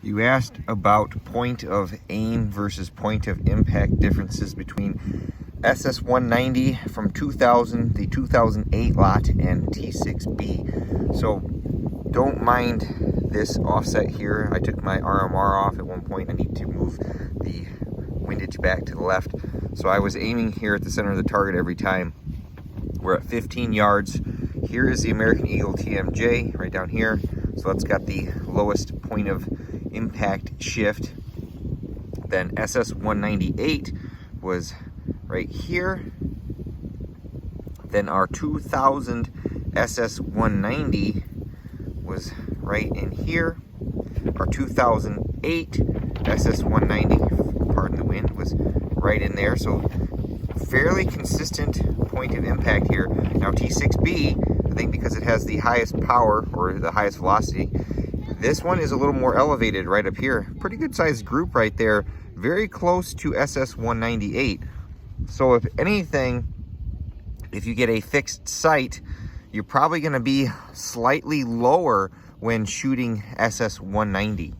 You asked about point of aim versus point of impact differences between SS190 from 2000, the 2008 lot, and T6B. So don't mind this offset here. I took my RMR off at one point. I need to move the windage back to the left. So I was aiming here at the center of the target every time. We're at 15 yards. Here is the American Eagle TMJ right down here. So that's got the lowest point of impact shift. Then SS198 was right here. Then our 2000 SS190 was right in here. Our 2008 SS190, pardon the wind, was right in there. So fairly consistent point of impact here. Now T6B, I think because it has the highest power or the highest velocity, this one is a little more elevated right up here. Pretty good sized group right there, very close to SS198. So if anything, if you get a fixed sight, you're probably going to be slightly lower when shooting SS190.